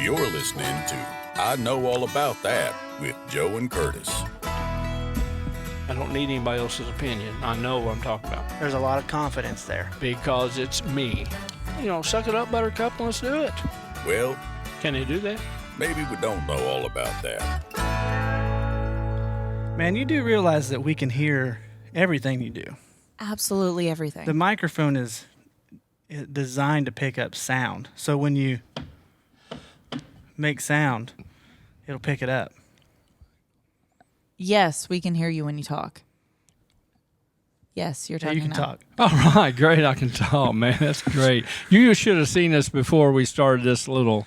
You're listening to I Know All About That with Joe and Curtis. I don't need anybody else's opinion. I know what I'm talking about There's a lot of confidence there. because it's me. Suck it up, Buttercup, and let's do it. Well, Can they do that? maybe we don't know all about that. Man, you do realize that we can hear everything you do. Absolutely everything. The microphone is designed to pick up sound. So when you make sound, it'll pick it up. Yes, we can hear you when you talk. Yes, you're Yeah, talking you can now. talk. All right, great. I can talk, man. That's great. You should have seen this before we started this little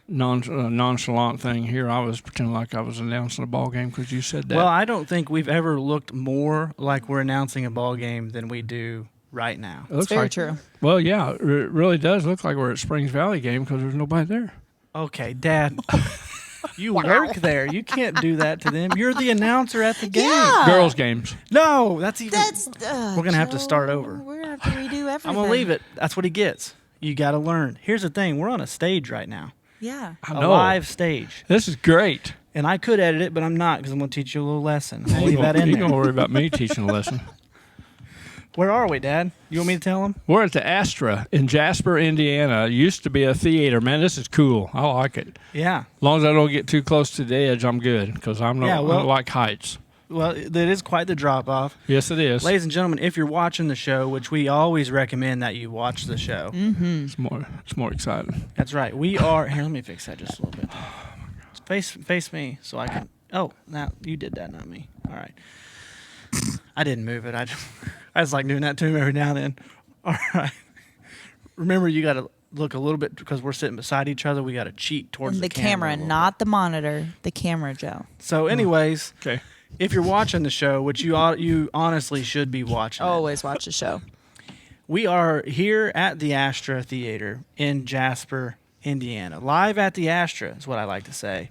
nonchalant thing here. I was pretending like I was announcing a ball game because you said that. Well, I don't think we've ever looked more like we're announcing a ball game than we do right now. It looks Very like, true. Well, yeah, it really does look like we're at Springs Valley game because there's nobody there. Okay, Dad. You work there. You can't do that to them. You're the announcer at the game. Yeah. Girls games. No, that's even. We're We're gonna have to start over. We're gonna have to redo everything. I'm gonna leave it. That's what he gets. You got to learn. Here's the thing: we're on a stage right now, Yeah. I a know. live stage, This is great. and I could edit it, but I'm not because I'm gonna teach you a little lesson. I'll leave that in You there. don't worry about me teaching a lesson. Where are we, Dad? You want me to tell him? We're at the Astra in Jasper, Indiana. It used to be a theater. Man, this is cool. I like it. Yeah. As long as I don't get too close to the edge, I'm good because I don't like heights. Well, it is quite the drop off. Yes, it is. Ladies and gentlemen, if you're watching the show, which we always recommend that you watch the show. It's more exciting. That's right. We are here. Let me fix that just a little bit. Face me so I can. Oh, now you did that, not me. All right. I didn't move it. I was like doing that to him every now and then. All right. Remember, you got to look a little bit because we're sitting beside each other. We got to cheat towards And the the camera, a little not the monitor. The camera, Joe. bit. So, anyways, Okay. if you're watching the show, which you honestly should be watching, it, Always watch the show. we are here at the Astra Theater in Jasper, Indiana. Live at the Astra is what I like to say.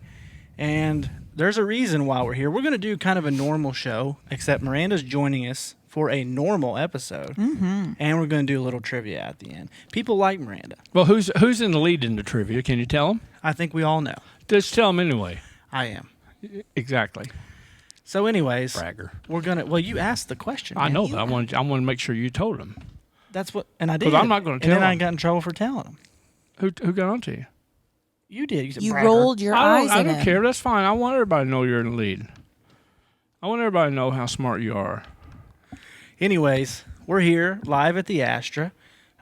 And there's a reason why we're here. We're going to do kind of a normal show, except Miranda's joining us for a normal episode. Mm-hmm. And we're going to do a little trivia at the end. People like Miranda. Well, who's in the lead in the trivia? Can you tell them? I think we all know. Just tell them anyway. I am. Exactly. So anyways, Bragger. we're going to, well, you asked the question. I man. know, but I want to make sure you told them. That's what, and I did. 'Cause I'm not gonna tell And then I them. got in trouble for telling them. Who got on to you? You did. You said You bragger. rolled your eyes I at don't him. care. That's fine. I want everybody to know you're in the lead. I want everybody to know how smart you are. Anyways, we're here live at the Astra,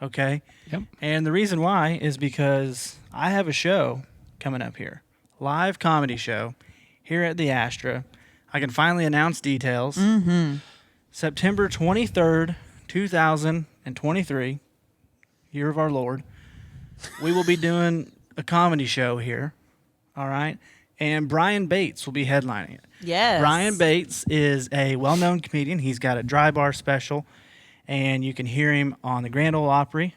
okay? Yep. And the reason why is because I have a show coming up here, live comedy show here at the Astra. I can finally announce details. Mm-hmm. September 23rd, 2023, year of our Lord. We will be doing a comedy show here, all right? And Brian Bates will be headlining it. Yes. Brian Bates is a well-known comedian. He's got a dry bar special, and you can hear him on the Grand Ole Opry.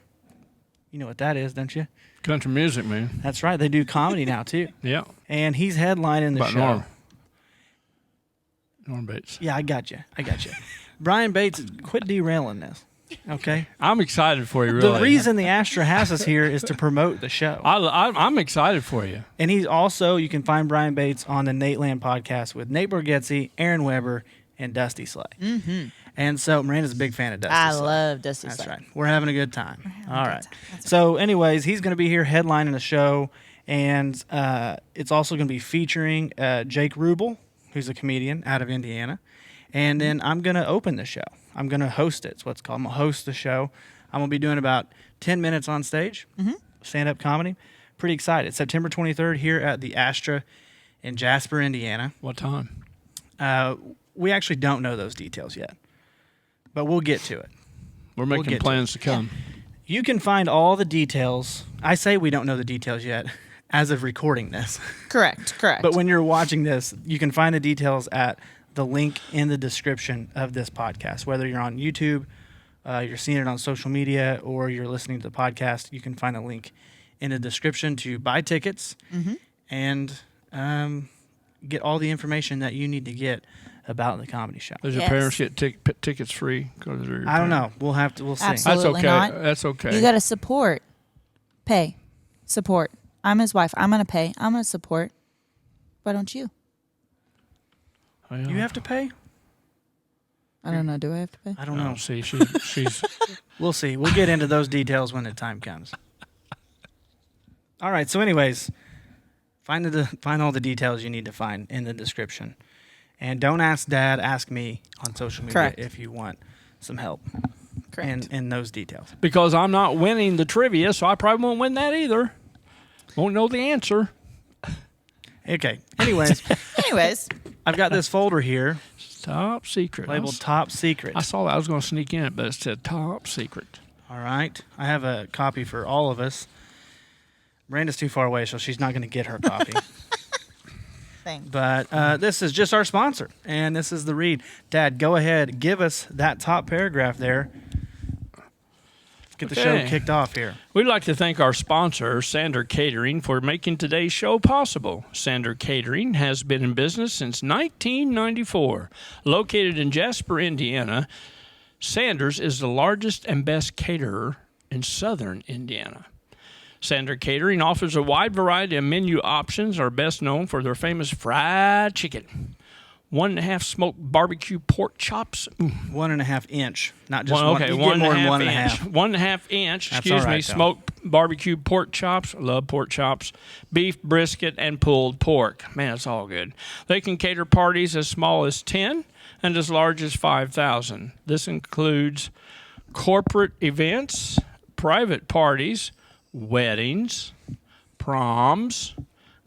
You know what that is, don't you? Country music, man. That's right. They do comedy now, too. Yeah. And he's headlining the About show. Norm Bates. Yeah, I got you. Brian Bates, quit derailing this, okay? I'm excited for you, really. The reason the Astra has us here is to promote the show. I'm excited for you. And he's also, you can find Brian Bates on the Nate Land podcast with Nate Borghetzi, Aaron Weber, and Dusty Slay. Mm-hmm. And so Miranda's a big fan of Dusty I Slay. love Dusty That's Slay. right. We're having a good time. All right. That's So anyways, he's going to be here headlining the show. And it's also going to be featuring Jake Ruble, who's a comedian out of Indiana. And then I'm going to open the show. I'm going to host it. It's what's called. I'm going to host the show. I'm going to be doing about 10 minutes on stage, stand-up comedy. Pretty excited. September 23rd here at the Astra in Jasper, Indiana. What time? We actually don't know those details yet, but we'll get to it. We're making get to plans to come. You can find all the details. I say we don't know the details yet as of recording this. Correct. But when you're watching this, you can find the details at the link in the description of this podcast. Whether you're on YouTube, you're seeing it on social media, or you're listening to the podcast, you can find a link in the description to buy tickets and get all the information that you need to get about the comedy show. Does your parents get tickets free? I don't know. We'll see. Absolutely That's okay. not. That's okay. You got to support. Pay. Support. I'm his wife. I'm going to pay. I'm going to support. Why don't you? Well, You have to pay? I don't know. Do I have to pay? I don't know. See, she's We'll see. We'll get into those details when the time comes. All right. So, anyways, find all the details you need to find in the description, and don't ask Dad. Ask me on social media Correct. if you want some help Correct. in those details. because I'm not winning the trivia, so I probably won't win that either. Won't know the answer. Okay. Anyways, I've got this folder here It's top secret. labeled "Top Secret." I saw that. I was going to sneak in it, but it said top secret. All right. I have a copy for all of us. Miranda's too far away, so she's not going to get her copy. Thanks. But this is just our sponsor, and this is the read. Dad, go ahead. Give us that top paragraph there. Get the show Okay. kicked off here. We'd like to thank our sponsor, Sander Catering, for making today's show possible. Sander Catering has been in business since 1994. Located in Jasper, Indiana, Sanders is the largest and best caterer in southern Indiana. Sander Catering offers a wide variety of menu options, are best known for their famous fried chicken, 1.5 smoked barbecue pork chops. 1.5 inch, not just One, one. okay, You get more than 1.5 1.5. inch. 1.5 inch, That's excuse all me, right, though. smoked barbecue pork chops. Love pork chops. Beef brisket and pulled pork. Man, it's all good. They can cater parties as small as 10 and as large as 5,000. This includes corporate events, private parties, weddings, proms,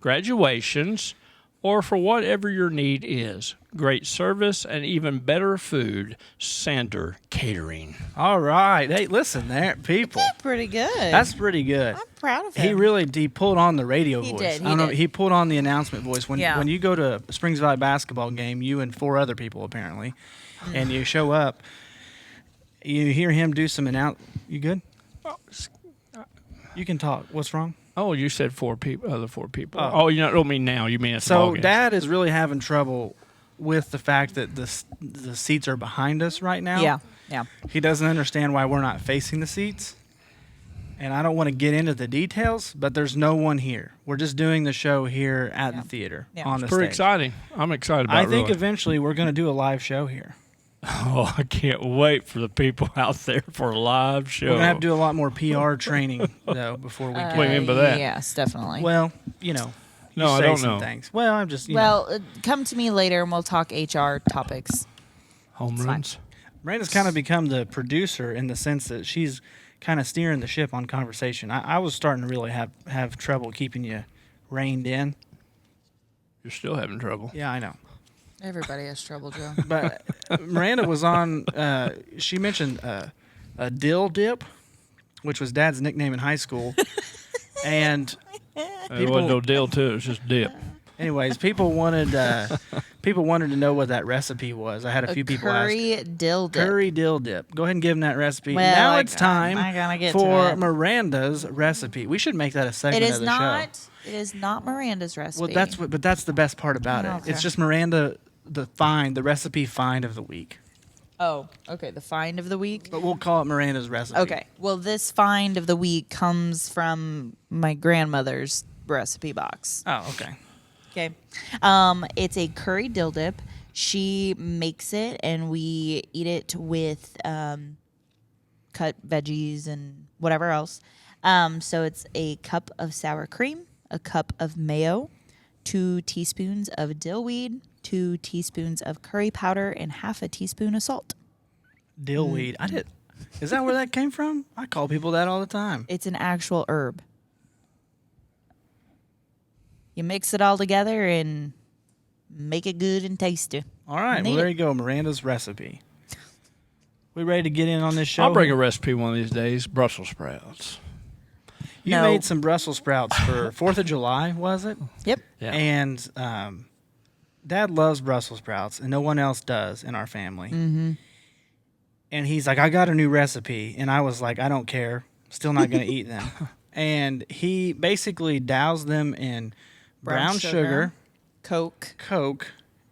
graduations, or for whatever your need is. Great service and even better food. Sander Catering. All right. Hey, listen there, people. Pretty good. That's pretty good. I'm proud of him. He pulled on the radio He voice. did, he I don't know. did. He pulled on the announcement voice. When Yeah. you go to a Springs Valley basketball game, you and 4 other people apparently, and you show up, you hear him do some You good? You can talk. What's wrong? Oh, you said 4 people. Other 4 people. Oh. Oh, you don't mean now. You mean at the ball So game. Dad is really having trouble with the fact that the seats are behind us right now. Yeah. Yeah. He doesn't understand why we're not facing the seats. And I don't want to get into the details, but there's no one here. We're just doing the show here at the theater Yeah. on the Pretty stage. exciting. I'm excited about I it. think really. eventually we're going to do a live show here. Oh, I can't wait for the people out there for a live show. We're going to have to do a lot more PR training, though, before we get What do you mean by that? Yes, definitely. Well, you know. No, you I say don't some know. Things. Well, I'm just, come to me later and we'll talk HR topics. Home fine. runs. Miranda's kind of become the producer in the sense that she's kind of steering the ship on conversation. I was starting to really have trouble keeping you reined in. You're still having trouble. Yeah, I know. Everybody has trouble, Joe. But Miranda was on, she mentioned a dill dip, which was Dad's nickname in high school. And There wasn't no deal to it. It was just dip. anyways, people wanted to know what that recipe was. I had a few people ask. Curry dill dip. Curry dill dip. Go ahead and give them that recipe. Well, now I- it's time I gotta get to for it. Miranda's recipe. We should make that a segment It is of the not. show. It is not Miranda's recipe. Well, but that's the best part about it. Okay. It's just Miranda, the recipe find of the week. Oh, okay. The find of the week. But we'll call it Miranda's recipe. Okay. Well, this find of the week comes from my grandmother's recipe box. Oh, okay. Okay. It's a curry dill dip. She makes it, and we eat it with cut veggies and whatever else. So it's a cup of sour cream, a cup of mayo, 2 teaspoons of dill weed, 2 teaspoons of curry powder, and half a teaspoon of salt. Dillweed. Is that where that came from? I call people that all the time. It's an actual herb. You mix it all together and make it good and tasty. All right. Need Well, there it. you go. Miranda's recipe. We ready to get in on this show? I'll bring a recipe one of these days. Brussels sprouts. You No. made some Brussels sprouts for 4th of July, was it? Yep. Yeah. And Dad loves Brussels sprouts, and no one else does in our family. Mm-hmm. And he's like, I got a new recipe. And I was like, I don't care. Still not going to eat them. And he basically doused them in brown sugar, Coke, Coke,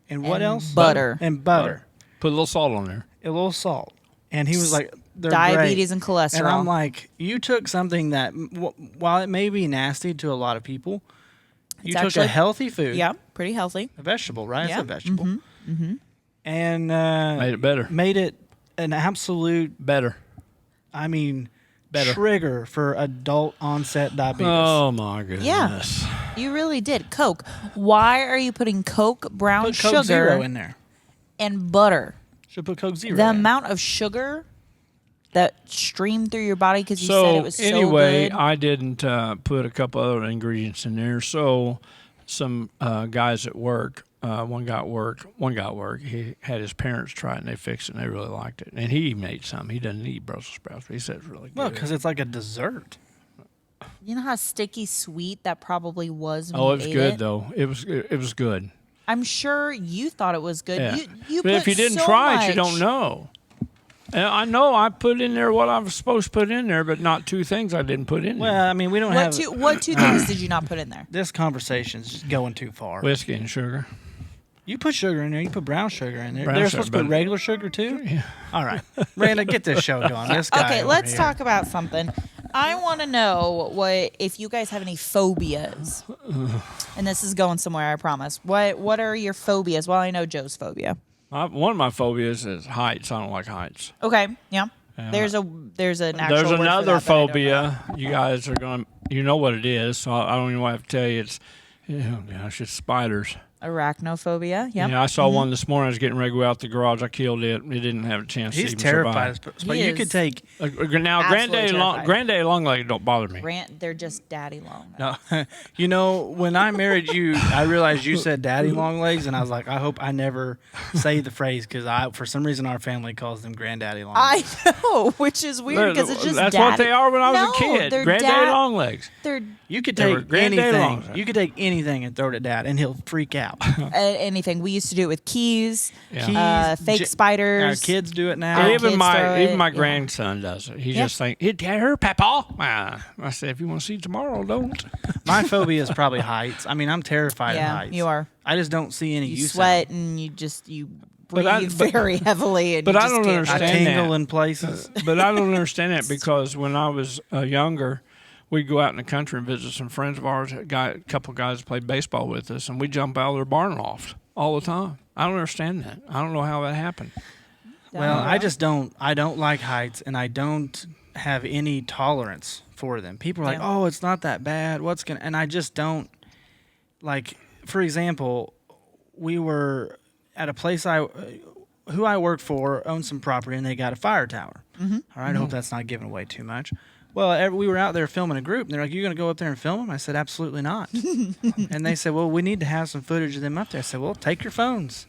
and what and else? butter. And butter. Put a little salt on there. A little salt. And he was like, they're diabetes great. and cholesterol. And I'm like, you took something that, while it may be nasty to a lot of people, you took actually- a healthy food. Yeah, pretty healthy. A vegetable, right? Yeah. It's a vegetable. And Made it better. Made it an absolute, Better. I mean, Better. trigger for adult onset diabetes. Oh my goodness. Yeah. You really did. Coke. Why are you putting Coke, brown Put sugar, Coke Zero in there. and butter? Should put Coke Zero The in. amount of sugar that streamed through your body because you So said it was anyway, so good. I didn't put a couple other ingredients in there. So some guys at work, one got work. He had his parents try it and they fixed it and they really liked it. And he made some. He doesn't eat Brussels sprouts, but he said it's really good. Well, because it's like a dessert. You know how sticky sweet that probably was when Oh, you it was ate good it? though. It was good. I'm sure you thought it was good. Yeah. You But put if you didn't so try much. it, you don't know. And I know I put in there what I was supposed to put in there, but not two things I didn't put in Well, there. I mean, we don't What have two things did you not put in there? this conversation's just going too far. Whiskey and sugar. You put sugar in there. You put brown sugar in there. Brown They're sugar, supposed to put but- regular sugar too. Yeah. All right, Miranda, get this show going. This guy. Okay, over let's here. talk about something. I want to know if you guys have any phobias. And this is going somewhere, I promise. What are your phobias? Well, I know Joe's phobia. One of my phobias is heights. I don't like heights. Okay, yeah. There's an actual There's word for another that, but I don't know. phobia. You guys are going to, you know what it is, so I don't even have to tell you. It's, oh gosh, it's spiders. Arachnophobia. Yep. Yeah, I saw one this morning. I was getting ready to go out the garage. I killed it. It didn't have a chance to He's even terrified. survive. But He you is. could take. Now, Absolutely terrified. Granddaddy Longleg don't bother me. They're just daddy long. No, you know, when I married you, I realized you said "daddy long legs," and I was like, I hope I never say the phrase because for some reason, our family calls them granddaddy long legs. I know, which is weird because it's just That's daddy. what they are when I was No, a kid. they're Granddaddy Longlegs. They're You could They were take granddaddy anything. long. You could take anything and throw it at dad, and he'll freak out. anything. We used to do it with keys, Yeah. Keys, fake Our spiders. kids do it now. Our Even kids my throw even it, my yeah. grandson does it. He Yeah. just think it her Papa. I said, if you want to see tomorrow, don't. My phobia is probably heights. I mean, I'm terrified of Yeah, heights. you are. I just don't see any You use. sweat and you breathe I- but- very heavily. And but you I just don't can't I understand. breathe. tingle that. in places. But I don't understand that because when I was younger, we'd go out in the country and visit some friends of ours. A couple guys that played baseball with us, and we'd jump out of their barn loft all the time. I don't understand that. I don't know how that happened. Well, I just don't. I don't like heights, and I don't have any tolerance for them. People are like, Yeah. "Oh, it's not that bad. What's gonna?" And I just don't. Like, for example, we were at a place who I work for owned some property, and they got a fire tower. Mm-hmm. All right, I hope that's not giving away too much. Well, we were out there filming a group, and they're like, "You're going to go up there and film them?" I said, "Absolutely not." And they said, "Well, we need to have some footage of them up there." I said, "Well, take your phones.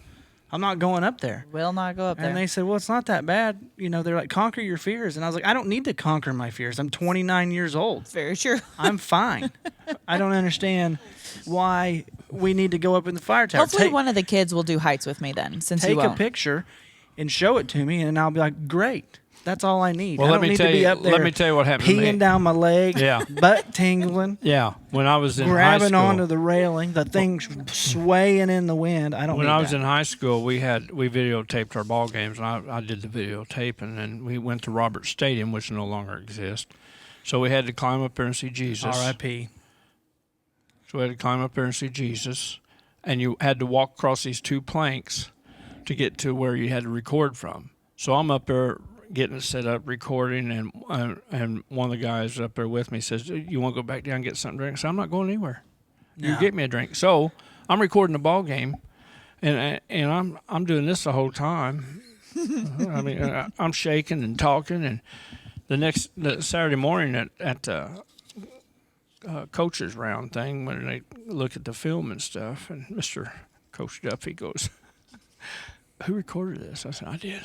I'm not going up there." Will not go up there. And they said, "Well, it's not that bad." You know, they're like, "Conquer your fears." And I was like, "I don't need to conquer my fears. I'm 29 years old. Very true. I'm fine." I don't understand why we need to go up in the fire tower. Hopefully, one of the kids will do heights with me then, since you Take a won't. picture and show it to me, and I'll be like, "Great. That's all I need." Well, I let don't me need tell to be you- up there let me tell you what happened to peeing me. down my leg, Yeah. butt tingling, Yeah, when I was in high grabbing school, onto the railing, the thing swaying in the wind. I don't when need I was that. in high school, we videotaped our ball games, and I did the videotape, and then we went to Roberts Stadium, which no longer exists. So we had to climb up there and see Jesus. R.I.P. So we had to climb up there and see Jesus, and you had to walk across these two planks to get to where you had to record from. So I'm up there getting it set up, recording, and one of the guys up there with me says, "You want to go back down and get something to drink?" I said, "I'm not going anywhere. You Yeah. get me a drink." So I'm recording the ball game, and I'm doing this the whole time. I mean, I'm shaking and talking, and the Saturday morning at coaches round thing when they look at the film and stuff, and Mr. Coach Duffy goes, "Who recorded this?" I said, "I did."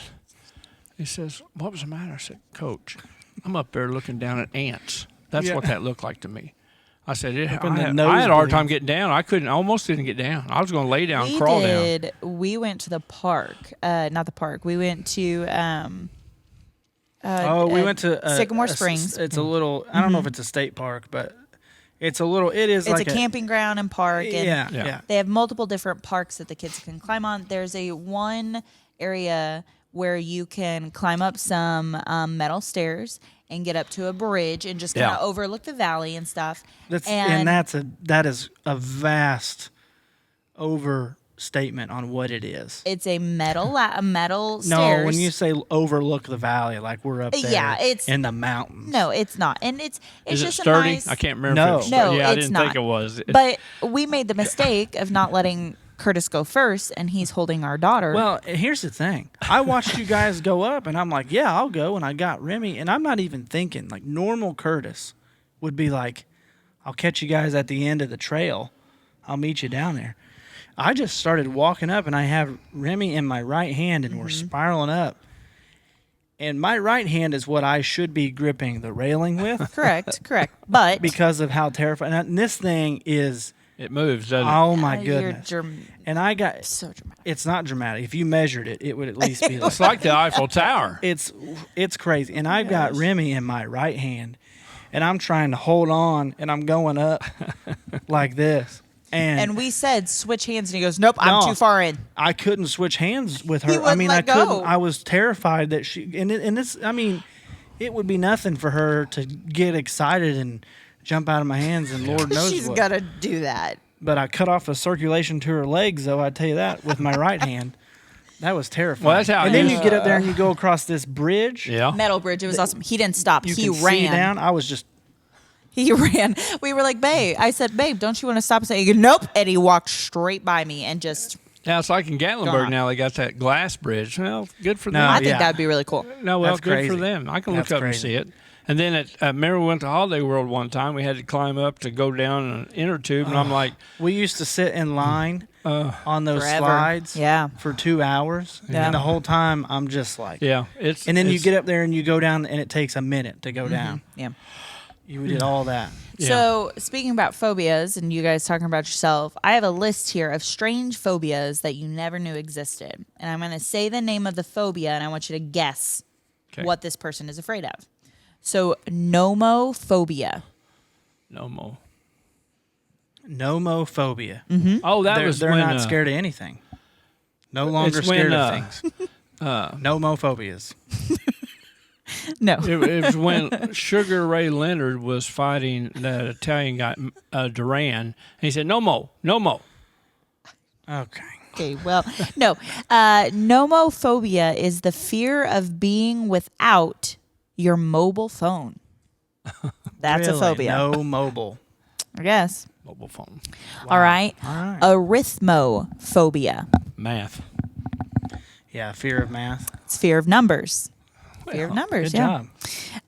He says, "What was the matter?" I said, "Coach, I'm up there looking down at ants. That's Yeah. what that looked like to me." I said, in the I had a hard time nosebleeds. getting down. I almost didn't get down. I was going to lay down, We crawl down. did. We went to the park. Not the park. We went to. We went to Sycamore Springs. It's a little. I don't know if it's a state park, but it's a little. It is. It's like a camping ground and park. And Yeah. They have multiple different parks that the kids can climb on. There's one area where you can climb up some metal stairs and get up to a bridge and just kind of overlook the valley and stuff. That is a vast overstatement on what it is. It's a metal stairs. No, when you say overlook the valley, like we're up there it's in the mountains. No, it's not. And it's Is just it sturdy? a nice. I can't remember. No. If it's sturdy. No, Yeah, I it's didn't not. think it was. But we made the mistake of not letting Curtis go first, and he's holding our daughter. Well, here's the thing. I watched you guys go up, and I'm like, yeah, I'll go. And I got Remy, and I'm not even thinking. Like, normal Curtis would be like, I'll catch you guys at the end of the trail. I'll meet you down there. I just started walking up, and I have Remy in my right hand, and we're spiraling up. And my right hand is what I should be gripping the railing with. correct. But Because of how terrifying. And this thing is... It moves, doesn't it? Oh my you're goodness! And I got so dramatic. It's not dramatic. If you measured it, it would at least be. It's like the Eiffel Tower. It's crazy. And I've got Remy in my right hand, and I'm trying to hold on, and I'm going up like this. And we said switch hands, and he goes, "Nope, I'm too far in." I couldn't switch hands with her. He wouldn't I let go. couldn't. I was terrified that she and this. I mean, it would be nothing for her to get excited and jump out of my hands, and Lord knows She's what. got to do that. But I cut off the circulation to her legs, though, I tell you that, with my right hand. That was terrifying. Well, that's how and it then is. you get up there and you go across this bridge. Yeah. Metal bridge. It was awesome. He didn't stop. You He can ran. see down. I was just... He ran. We were like, babe. I said, babe, don't you want to stop? And say, he goes, nope. And he walked straight by me and just... Yeah, it's like in Gatlinburg Gone. now. They got that glass bridge. Well, good for No, them. I think yeah. that would be really cool. No, well, That's good for crazy. them. I can That's look up crazy. and see it. And then remember we went to Holiday World one time. We had to climb up to go down an inner tube, and I'm like, We used to sit in line on those Forever. slides Yeah. for 2 hours. Yeah. And the whole time, I'm just like... yeah, it's. And then you it's- get up there and you go down, and it takes a minute to go down. Yeah. You did all that. Yeah. So, speaking about phobias and you guys talking about yourself, I have a list here of strange phobias that you never knew existed. And I'm going to say the name of the phobia, and I want you to guess Okay. what this person is afraid of. So, nomophobia. Nomo. Nomophobia. Oh, that was They're when, not scared of anything. No longer it's when, scared of things. Nomophobias. No. It was when Sugar Ray Leonard was fighting that Italian guy, Duran. And he said, no more. Okay. Okay, well, no. Nomophobia is the fear of being without your mobile phone. That's Really? a phobia. No mobile. I guess. Mobile phone. All right. All right. Arithmophobia. Math. Yeah, fear of math. It's fear of numbers. Fear of numbers, Good yeah.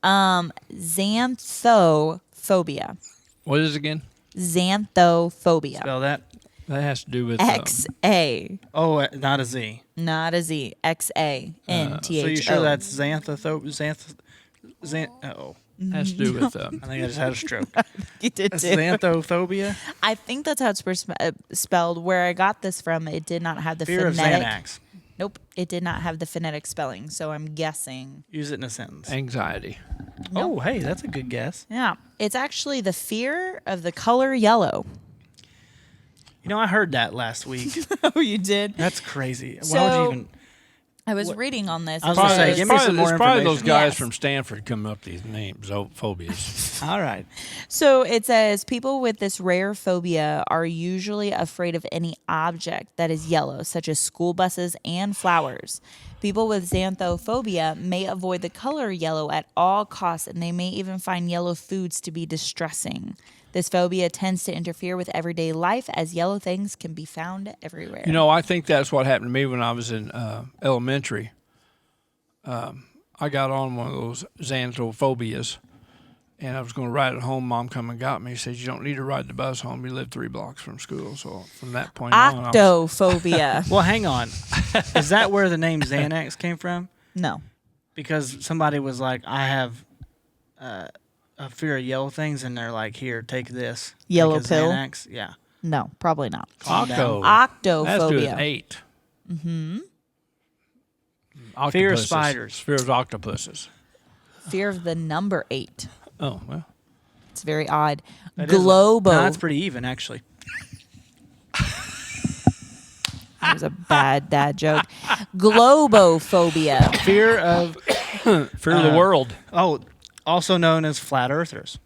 job. Xanthophobia. What is it again? Xanthophobia. Spell that. That has to do with X-A. Oh, not a Z. Not a Z. X-A-N-T-H-O. So you sure that's oh, has to do with I think I just had a stroke. You did That's too. xanthophobia. I think that's how it's spelled. Where I got this from, it did not have the Fear of phonetic. Xanax. Nope, it did not have the phonetic spelling. So I'm guessing. Use it in a sentence. anxiety. Oh, hey, that's a good guess. Yeah, it's actually the fear of the color yellow. You know, I heard that last week. Oh, you did? That's crazy. Why would So- you even? I was reading on this. I was It gonna say, says- give me some more It's probably those information. guys Yes. from Stanford coming up with these names, phobias. All right. So it says people with this rare phobia are usually afraid of any object that is yellow, such as school buses and flowers. People with xanthophobia may avoid the color yellow at all costs, and they may even find yellow foods to be distressing. This phobia tends to interfere with everyday life as yellow things can be found everywhere. You know, I think that's what happened to me when I was in elementary. I got on one of those xanthophobias, and I was going to ride it home. Mom come and got me. She said, you don't need to ride the bus home. You live 3 blocks from school. So from that point on, I was, Octophobia. Well, hang on. Is that where the name Xanax came from? No. Because somebody was like, I have a fear of yellow things, and they're like, here, take this. Yellow Take a pill? Xanax. Yeah. No, probably not. octo. That's to do with Octophobia. 8. Mm-hmm. Fear of spiders. Fear of octopuses. Fear of the number 8. Oh, well. It's very odd. That is- Globo. No, that's pretty even, actually. That was a bad dad joke. Globophobia. Fear of the world. also known as flat earthers.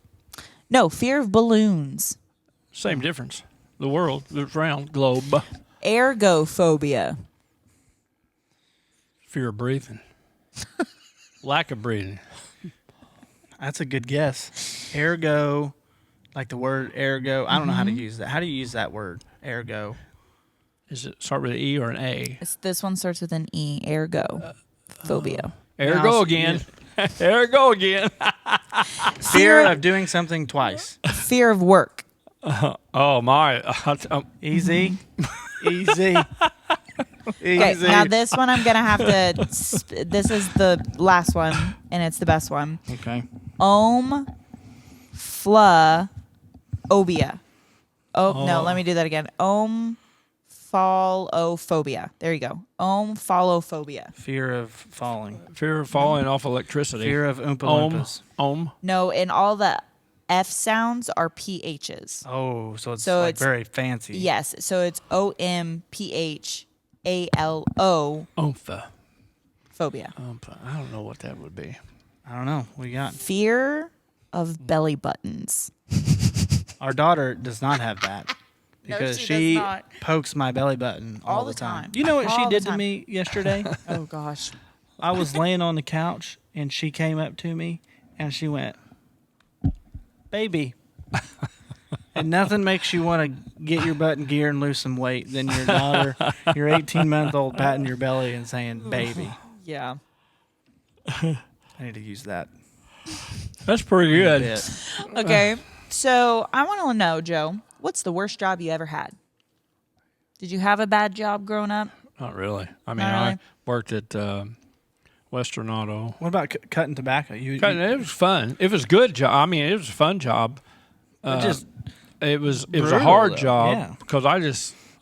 No, fear of balloons. Same difference. The world, the round globe. Ergophobia. Fear of breathing. Lack of breathing. That's a good guess. Ergo, like the word ergo. I don't know how to use that. How do you use that word? Ergo. Is it start with an E or an A? This one starts with an E. Ergo. Phobia. There go again. There go again. Fear of doing something twice. Fear of work. Oh my! Easy. Easy. Okay, Easy. now this one I'm gonna have to. This is the last one, and it's the best one. Okay. Omphalophobia. Oh no, let me do that again. Omphalophobia. There you go. Omphalophobia. Fear of falling. Fear of falling off electricity. Fear of Oompa Om. Loompas. Om. No, and all the F sounds are PHs. Oh, so it's So like it's- very fancy. Yes, so it's OMPHALO Ompha. phobia. Ompha. I don't know what that would be. I don't know. What you got? Fear of belly buttons. Our daughter does not have that because she she does not. pokes my belly button all the time. You know what she All the did to time. me yesterday? Oh gosh. I was laying on the couch and she came up to me and she went, "Baby." And nothing makes you want to get your butt in gear and lose some weight than your daughter, your 18-month-old, patting your belly and saying, "Baby." Yeah. I need to use that. That's pretty a good. bit. Okay. So I want to know, Joe, what's the worst job you ever had? Did you have a bad job growing up? Not really. I mean, Not really? I worked at Western Auto. What about cutting tobacco? It was fun. It was a good job. I mean, it was a fun job. Just It was a brutal, hard though. job Yeah. because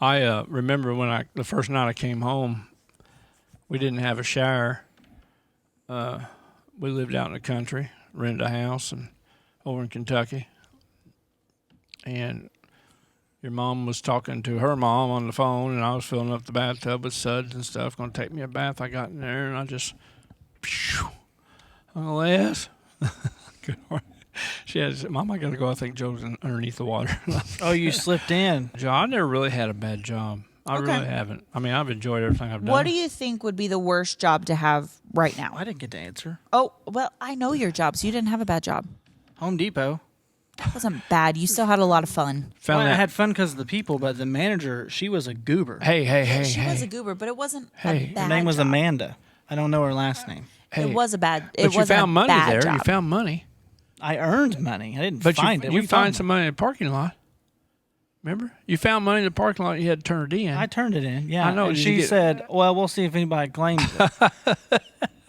I remember when the first night I came home, we didn't have a shower. We lived out in the country, rented a house and over in Kentucky, and your mom was talking to her mom on the phone, and I was filling up the bathtub with suds and stuff, going to take me a bath. I got in there and I just, oh yes. Good morning. She said, "Mom, I got to go. I think Joe's underneath the water." Oh, you slipped in. Joe, I never really had a bad job. I Okay. really haven't. I mean, I've enjoyed everything I've done. What do you think would be the worst job to have right now? I didn't get to answer. Oh, well, I know your job, so you didn't have a bad job. Home Depot. That wasn't bad. You still had a lot of fun. Found Well, I that? had fun because of the people, but the manager, she was a goober. Hey, She was a goober, but it wasn't Hey. a bad Her name was job. Amanda. I don't know her last name. hey. It was a bad. It But you wasn't found a money bad there. Job. You found money. I earned money. I didn't But find it. you We find some money in the parking lot. Remember? You found money in the parking lot. You had to turn it in. I turned it in. Yeah. I know. And Did you she get- said, "Well, we'll see if anybody claims it."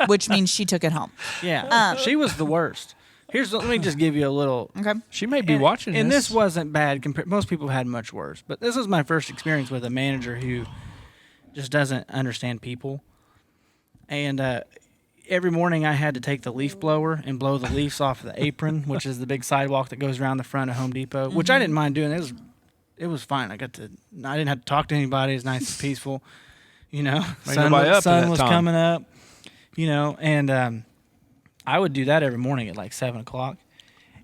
Which means she took it home. Yeah. She was the worst. Let me just give you a little. Okay. She may be watching And this. this wasn't bad. Most people had much worse. But this was my first experience with a manager who just doesn't understand people. And every morning I had to take the leaf blower and blow the leaves off the apron, which is the big sidewalk that goes around the front of Home Depot, which I didn't mind doing. It was fine. I didn't have to talk to anybody. It was nice and peaceful. You know, Ain't nobody up at sun that was time. coming up. You know, and I would do that every morning at like 7 o'clock.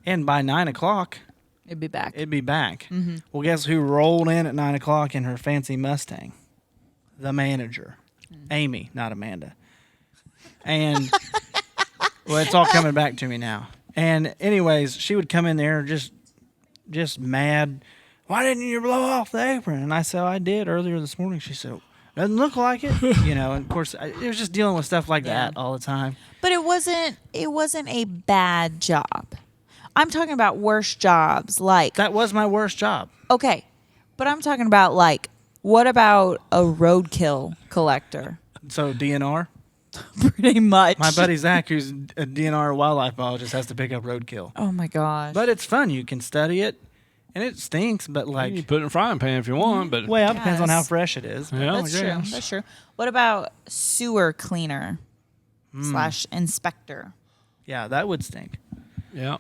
And by 9 o'clock, It'd be back. it'd be back. Well, guess who rolled in at 9 o'clock in her fancy Mustang? The manager. Amy, not Amanda. And, well, it's all coming back to me now. And anyways, she would come in there just mad. "Why didn't you blow off the apron?" And I said, "I did earlier this morning." She said, "Doesn't look like it." You know, and of course, it was just dealing with stuff like that all the time. But it wasn't a bad job. I'm talking about worse jobs. Like, That was my worst job. okay, but I'm talking about like, what about a roadkill collector? So DNR. Pretty much. My buddy Zach, who's a DNR wildlife biologist, has to pick up roadkill. Oh my gosh. But it's fun. You can study it, and it stinks. But You like, can put it in a frying pan if you want, but well, it depends on how Yes. fresh it is. yeah, That's I true. guess. That's true. What about sewer cleaner / inspector? Yeah, that would stink. Yeah.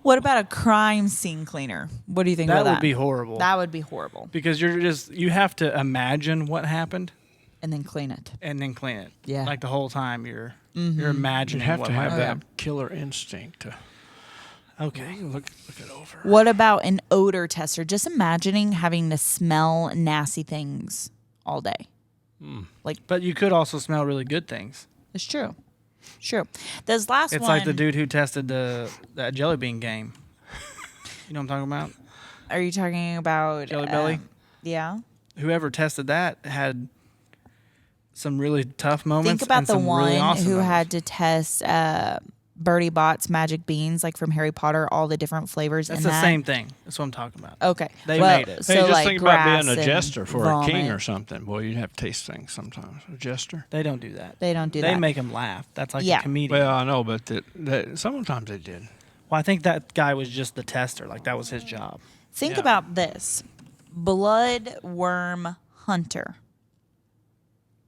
What about a crime scene cleaner? What do you think That about that? would be horrible. That would be horrible. Because you have to imagine what happened And then clean it. and then clean it. Yeah. Like the whole time you're You imagining have what to have happened. that Oh, yeah. killer instinct to Okay. look it over. What about an odor tester? Just imagining having to smell nasty things all day. But you could also smell really good things. It's true. True. This last It's one. like the dude who tested that jelly bean game. You know what I'm talking about? Are you talking about Jelly Belly? Yeah. Whoever tested that had some really tough moments. Think about and the some one really awesome who moments. had to test Bertie Bott's magic beans, like from Harry Potter, all the different flavors. That's in the that. same thing. That's what I'm talking about. Okay. They well, made it. So Hey, just like think about being grass a and jester for vomit. a king or something. Boy, you'd have to taste things sometimes. A jester. They don't do that. They don't do They that. make them laugh. That's like Yeah. a comedian. Well, I know, but sometimes they did. Well, I think that guy was just the tester. Like that was his job. Think Yeah. about this. Bloodworm hunter.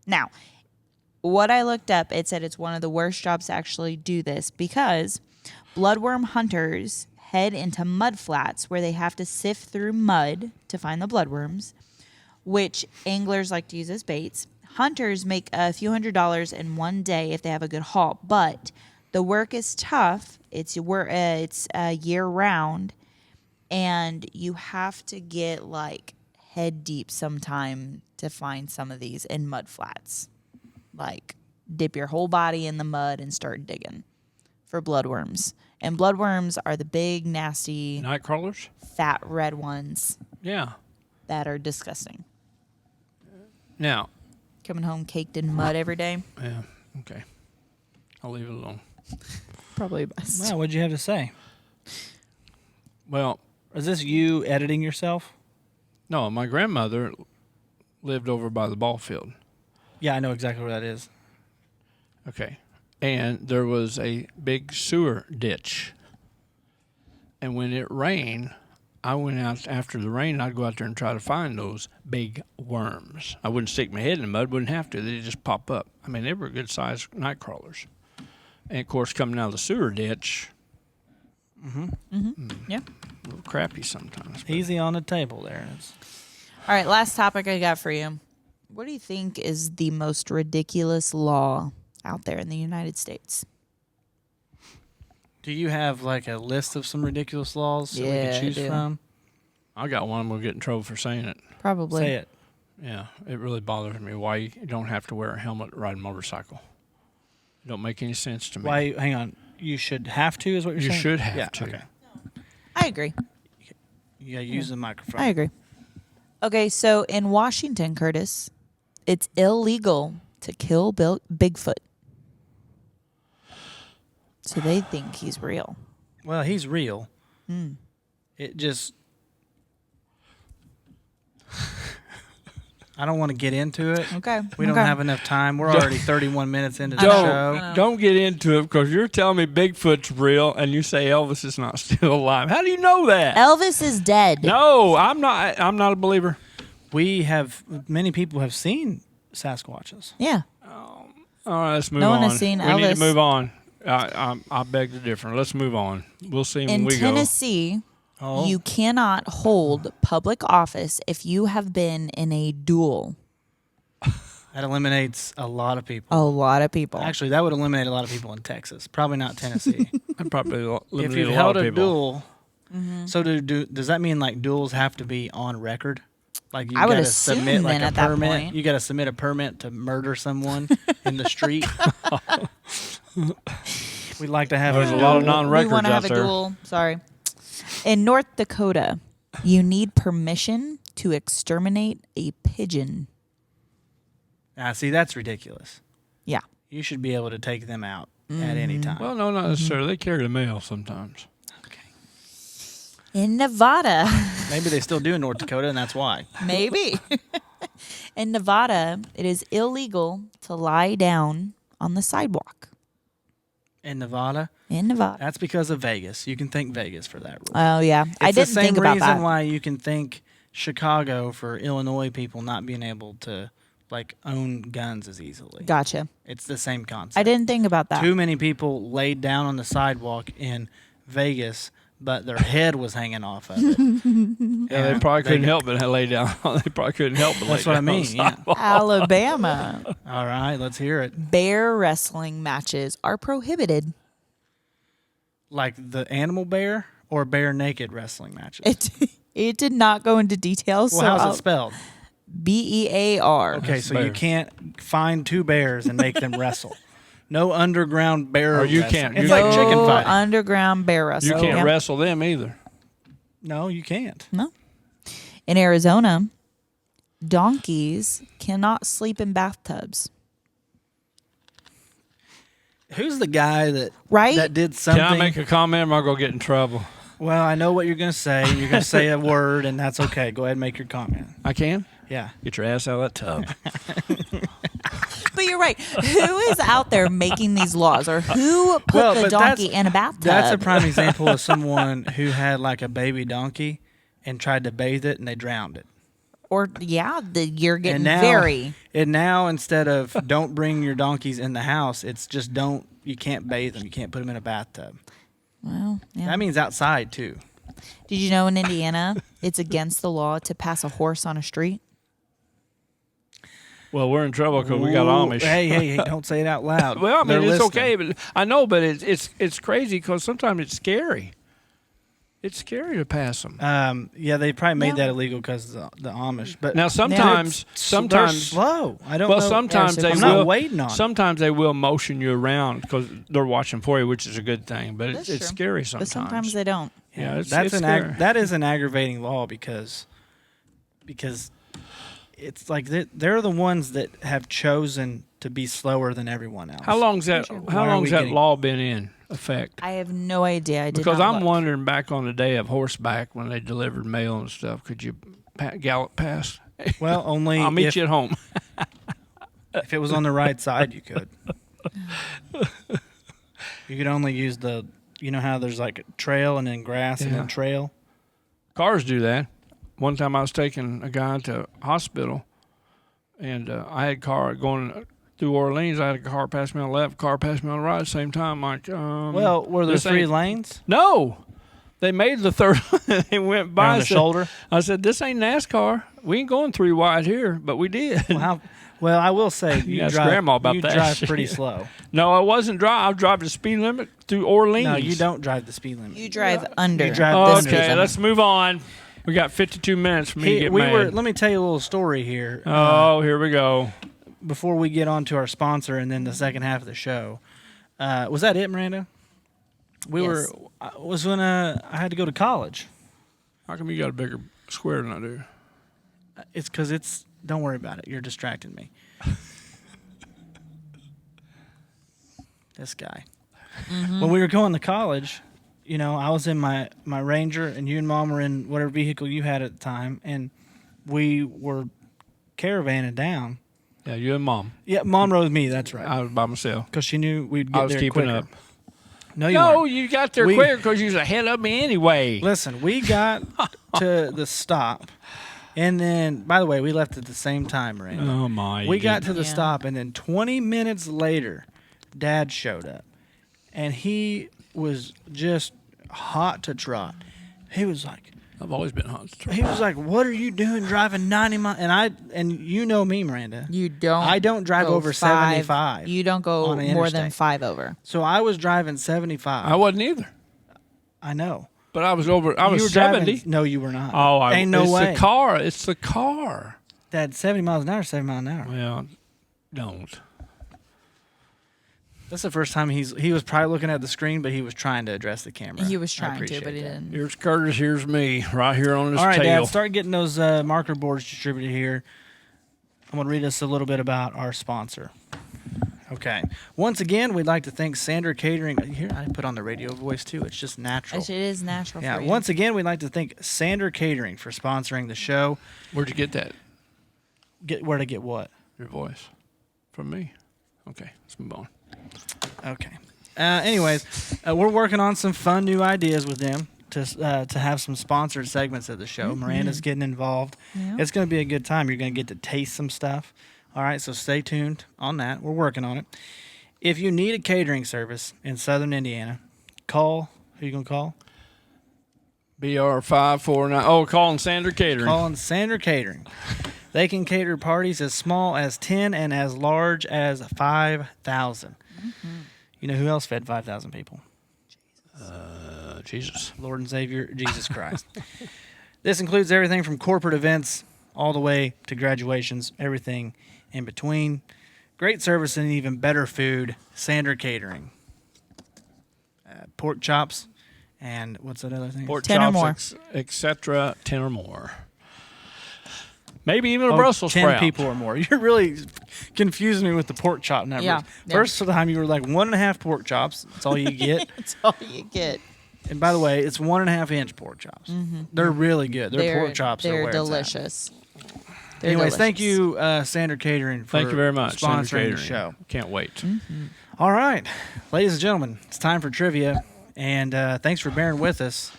Now, what I looked up, it said it's one of the worst jobs to actually do this because bloodworm hunters head into mud flats where they have to sift through mud to find the bloodworms, which anglers like to use as baits. Hunters make a few $100s in one day if they have a good haul, but the work is tough. It's year round, and you have to get like head deep sometime to find some of these in mud flats. Like dip your whole body in the mud and start digging for bloodworms. And bloodworms are the big, nasty, Night crawlers? fat red ones Yeah. that are disgusting. Now, Coming home caked in mud every day. yeah, okay. I'll leave it alone. Probably best. Wow, what'd you have to say? Well, Is this you editing yourself? no, my grandmother lived over by the ball field. Yeah, I know exactly where that is. Okay. And there was a big sewer ditch. And when it rained, I went out after the rain, I'd go out there and try to find those big worms. I wouldn't stick my head in the mud, wouldn't have to. They'd just pop up. I mean, they were good sized night crawlers. And of course, coming out of the sewer ditch, Yeah. a little crappy sometimes. but- Easy on the table there. All right, last topic I got for you. What do you think is the most ridiculous law out there in the United States? Do you have like a list of some ridiculous laws that we Yeah, can I choose do. from? I got one. I'm going to get in trouble for saying it. Probably. Say it. Yeah, it really bothers me why you don't have to wear a helmet to ride a motorcycle. It don't make any sense to me. Why? Hang on. You should have to, is what you're You saying? should have Yeah, to. Okay. I agree. You gotta use the microphone. I agree. Okay, so in Washington, Curtis, it's illegal to kill Bigfoot. So they think he's real. Well, he's real. Hmm. It just. I don't want to get into it. Okay. We don't okay. have enough time. We're already 31 minutes into the show. Don't get into it because you're telling me Bigfoot's real and you say Elvis is not still alive. How do you know that? Elvis is dead. No, I'm not. I'm not a believer. Many people have seen Sasquatches. Yeah. All right, let's move No on. one has seen we need Elvis. to move on. I beg to differ. Let's move on. We'll see when In we Tennessee, Oh, you cannot hold public office if you have been in a duel. that eliminates a lot of people. A lot of people. Actually, that would eliminate a lot of people in Texas. Probably not Tennessee. go. I probably if eliminate you've a lot held of a people. duel, Mm-hmm. so does that mean like duels have to be on record? Like you I would gotta assume submit like then a at that permit. point. You got to submit a permit to murder someone in the street. We'd like to have There's a duel. lot of we non-records want to out have a there. duel. Sorry. In North Dakota, you need permission to exterminate a pigeon. See, that's ridiculous. Yeah. You should be able to take them out at any time. Well, no, not necessarily. They carry the mail sometimes. In Nevada, Maybe they still do in North Dakota, and that's why. maybe. In Nevada, it is illegal to lie down on the sidewalk. In Nevada, In Nevada. that's because of Vegas. You can thank Vegas for that rule. Oh, yeah. I It's the didn't same think about reason that. why you can thank Chicago for Illinois people not being able to like own guns as easily. Gotcha. It's the same concept. I didn't think about that. Too many people laid down on the sidewalk in Vegas, but their head was hanging off of it. Yeah, they probably couldn't help but lay down. They probably couldn't help but That's lay what I down on mean. the Yeah. sidewalk. Alabama. All right, let's hear it. Bear wrestling matches are prohibited. Like the animal bear or bare naked wrestling matches. It did not go into details. Well, so how's it spelled? BEAR. Okay, so bear. you can't find two bears and make them wrestle. No underground bear. Or you wrestling. can't. It's You like can't. chicken No fighting. underground bear You wrestling. can't Yeah. wrestle them either. No, you can't. No. In Arizona, donkeys cannot sleep in bathtubs. Who's the guy that Right? that did something? Can I make a comment? Or am I going to get in trouble? Well, I know what you're going to say. You're going to say a word, and that's okay. Go ahead and make your comment. I can? Yeah. Get your ass out of that tub. But you're right. Who is out there making these laws, or who put Well, the but donkey that's- in a bathtub? That's a prime example of someone who had like a baby donkey and tried to bathe it, and they drowned it. Or you're getting And now, very. and now instead of don't bring your donkeys in the house, it's just don't. You can't bathe them. You can't put them in a bathtub. Well, yeah. That means outside too. Did you know in Indiana it's against the law to pass a horse on a street? Well, we're in trouble because we got Ooh, Amish. Hey, don't say it out loud. Well, I mean, They're it's listening. okay, but I know, but it's crazy because sometimes it's scary. It's scary to pass them. Yeah, they probably made Yeah. that illegal because of the Amish. But Now, sometimes, they're sometimes, slow. I don't well, know. sometimes they I'm will. not waiting on it. Sometimes they will motion you around because they're watching for you, which is a good thing. But That's it's true. scary But sometimes. sometimes they don't. Yeah, it's that's scary. that is an aggravating law because it's like they're the ones that have chosen to be slower than everyone else. How long's that? Why How are long's we that getting- law been in effect? I have no idea. I did Because not I'm look. wondering back on the day of horseback when they delivered mail and stuff. Could you gallop past? Well, only I'll meet if, you at home. if it was on the right side, you could. You could only use the. You know how there's like trail and then grass and Yeah. then trail. Cars do that. One time I was taking a guy to hospital, and I had a car going through Orleans. I had a car pass me on the left, car pass me on the right at the same time. Like, Well, were there this three ain't- lanes No, they made the third. They went by on the I said- shoulder? I said, "This ain't NASCAR. We ain't going three wide here," but we did. Well, I will say you ask drive. Grandma about you that drive shit. pretty slow. No, I wasn't driving. I was driving the speed limit through Orleans. No, you don't drive the speed limit. You drive under. You drive this under. Okay, reason. let's move on. We got 52 minutes for me to get mad. Let me tell you a little story here. Oh, here we go. Before we get on to our sponsor and then the second half of the show. Was that it, Miranda? Yes. I was when I had to go to college. How come you got a bigger square than I do? It's because don't worry about it. You're distracting me. This guy. When we were going to college, I was in my Ranger and you and Mom were in whatever vehicle you had at the time, and we were caravanning down. Yeah, you and Mom. Yeah, Mom rode with me. That's right. I was by myself. Because she knew we'd get I was there keeping quicker. up. No, you No, weren't. you got there We- quicker because you was ahead of me anyway. Listen, we got to the stop, and then, by the way, we left at the same time, right? Oh, my. We got to the Yeah. stop, and then 20 minutes later, Dad showed up, and he was just hot to trot. He was like, I've always been hot. "What are you doing driving 90 miles?" And you know me, Miranda. You don't. I don't drive go over 75 You don't go on an more than interstate. 5 over. So I was driving 75. I wasn't either. I know. But I was over. I You was were driving- 70. No, you were not. Oh, ain't no it's way. the car. It's the car. Dad, 70 miles an hour, 70 miles an hour. Well, don't. That's the first time he was probably looking at the screen, but he was trying to address the camera. He was I trying to, appreciate but he that. didn't. Here's Curtis. Here's me. Right here on this All right, tail. Dad, start getting those marker boards distributed here. I'm going to read us a little bit about our sponsor. Okay. Once again, we'd like to thank Sander Catering. Here, I put on the radio voice, too. It's just natural. It is natural Yeah, for you. once again, we'd like to thank Sander Catering for sponsoring the show. Where'd you get that? Where to get what? Your voice. From me. Okay, let's move on. Okay. Anyways, we're working on some fun new ideas with them to have some sponsored segments of the show. Miranda's getting involved. Yeah. It's going to be a good time. You're going to get to taste some stuff. All right, so stay tuned on that. We're working on it. If you need a catering service in southern Indiana, call. Who you going to call? BR549. Oh, calling Sander Catering. Calling Sander Catering. They can cater parties as small as 10 and as large as 5,000. Mm-hmm. You know who else fed 5,000 people? Jesus. Lord and Savior, Jesus Christ. This includes everything from corporate events all the way to graduations, everything in between. Great service and even better food, Sander Catering. Pork chops and what's that other thing? Pork 10 or chops, more. etc. 10 or more. Maybe even a Brussels 10 sprout. people or more. You're really confusing me with the pork chop numbers. Yeah. First time you were like 1.5 pork chops. That's all you get. That's all you get. And by the way, it's 1.5 inch pork chops. Mm-hmm. They're really good. Their pork chops are They're where delicious. It's at. Anyways, thank you, Sander Catering, for Thank you very much, Sander sponsoring the Catering. show. Can't wait. Mm-hmm. All right, ladies and gentlemen, it's time for trivia, and thanks for bearing with us.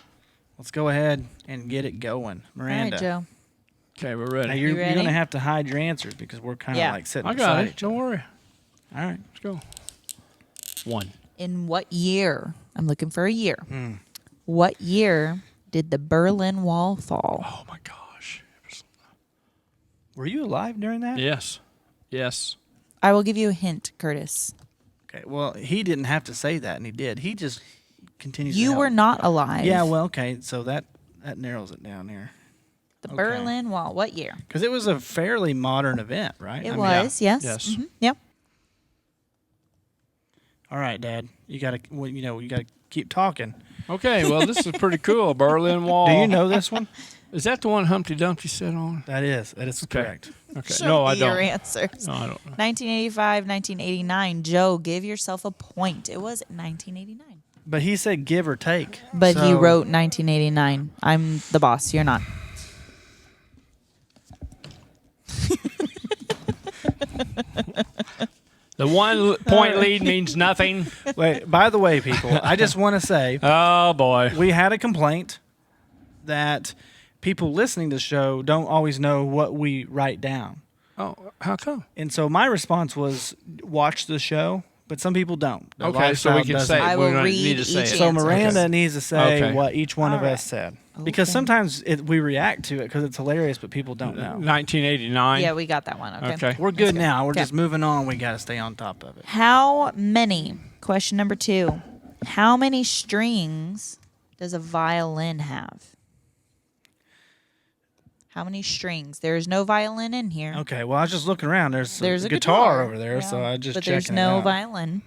Let's go ahead and get it going, Miranda. All right, Joe. Okay, we're ready. Now You you're ready? going to have to hide your answers because we're kind of Yeah. like sitting I beside got it. each other. Don't worry. All right. Let's go. 1. In what year? I'm looking for a year. What year did the Berlin Wall fall? Oh, my gosh. Were you alive during that? Yes. Yes. I will give you a hint, Curtis. Okay. Well, he didn't have to say that, and he did. He just continues. to You help. were not alive. Yeah. Well, okay. So that narrows it down here. The okay. Berlin Wall. What year? Because it was a fairly modern event, right? It I mean, was. Yes. Yes. Mhm. Yep. All right, Dad. You got to. Well, you got to keep talking. Okay, well, this is pretty cool. Berlin Wall. Do you know this one? Is that the one Humpty Dumpty sat on? That is correct. Okay. Show No, I me don't. Your answers. No, I don't. 1985, 1989. Joe, give yourself a point. It was 1989. But he said give or take. But he so- wrote 1989. I'm the boss. You're not. The 1 point lead means nothing. Wait. By the way, people, I just want to say Oh, boy. we had a complaint that people listening to the show don't always know what we write down, Oh, how come? and so my response was watch the show. But some people don't. Their Okay, so we lifestyle can doesn't. say I we will don't read need to say each it. So answer. Miranda Okay. needs to say Okay. what each one of All us right. said. Because Okay. sometimes we react to it because it's hilarious, but people don't know. 1989. Yeah, we got that one. Okay. Okay. We're good now. We're Okay. just moving on. We got to stay on top of it. How many? Question number 2. How many strings does a violin have? How many strings? There's no violin in here. Okay. Well, I was just looking around. There's There's a a guitar over there, Yeah. so I just But checking there's it no out. violin.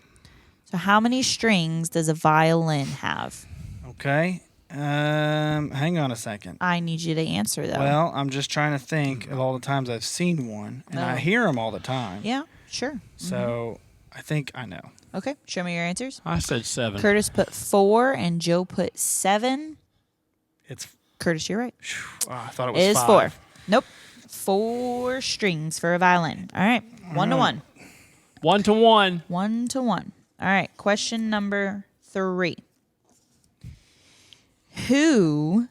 So how many strings does a violin have? Okay. Hang on a second. I need you to answer though. Well, I'm just trying to think of all the times I've seen one, and I Oh. hear them all the time. Yeah, sure. So I think I know. Okay, show me your answers. I said 7. Curtis put 4 and Joe put 7. It's. Curtis, you're right. I thought it was It is 5. 4. Nope. 4 strings for a violin. All right. 1 to 1. 1 to 1. 1 to 1. All right. Question number 3. Who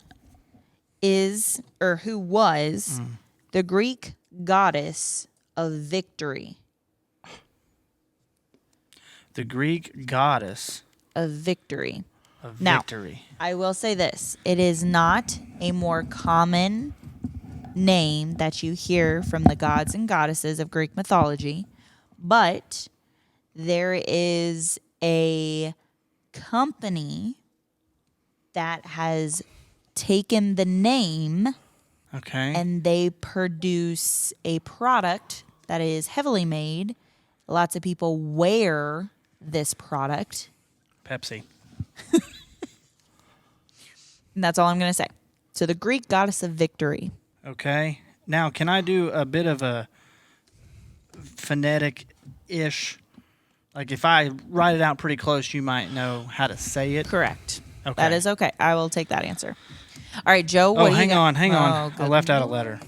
was the Greek goddess of victory? The Greek goddess Of victory. of Now- victory. I will say this. It is not a more common name that you hear from the gods and goddesses of Greek mythology, but there is a company that has taken the name Okay. and they produce a product that is heavily made. Lots of people wear this product. Pepsi. And that's all I'm going to say. So the Greek goddess of victory. Okay. Now, can I do a bit of a phonetic-ish? Like if I write it out pretty close, you might know how to say it. Correct. Okay. That is okay. I will take that answer. All right, Joe. What Oh, do you hang got? on. Oh, I good left out a Lord. letter.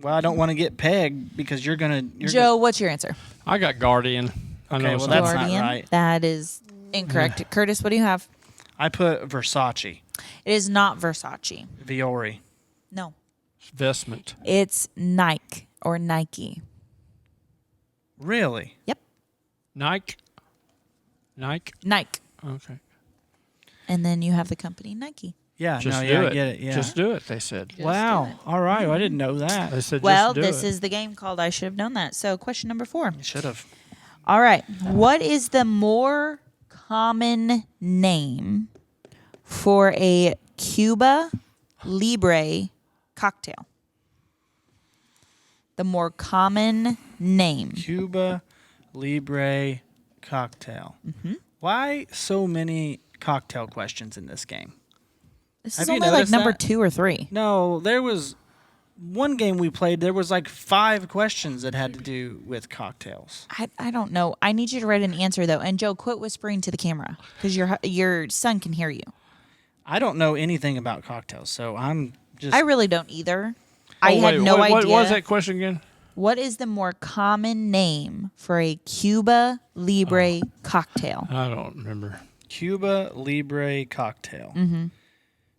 Well, I don't want to get pegged because you're gonna. Joe, what's your answer? I got Guardian. I Okay, know well, some- that's not Guardian. right. That is incorrect. Curtis, what do you have? I put Versace, It is not Versace. Viore. No. investment. It's Nike or Nike. Really? Yep. Nike. Nike. Okay. And then you have the company Nike. Yeah. Just no, do yeah, it. I get it. Yeah. Just do it. They said. Wow. All right. Well, I didn't know that. They said. Well, just do this it. is the game called I Should Have Known That. So question number 4. Should have. All right. What is the more common name for a Cuba Libre cocktail? The more common name. Cuba Libre cocktail. Mm-hmm. Why so many cocktail questions in this game? This Have is you only like noticed number that? 2 or 3. No, there was one game we played. There was like 5 questions that had to do with cocktails. I don't know. I need you to write an answer though. And Joe, quit whispering to the camera because your son can hear you. I don't know anything about cocktails, so I'm just. I really don't either. Oh, I had wait, no what, idea. What was that question again? What is the more common name for a Cuba Libre cocktail? I don't remember. Cuba Libre cocktail. Mm-hmm.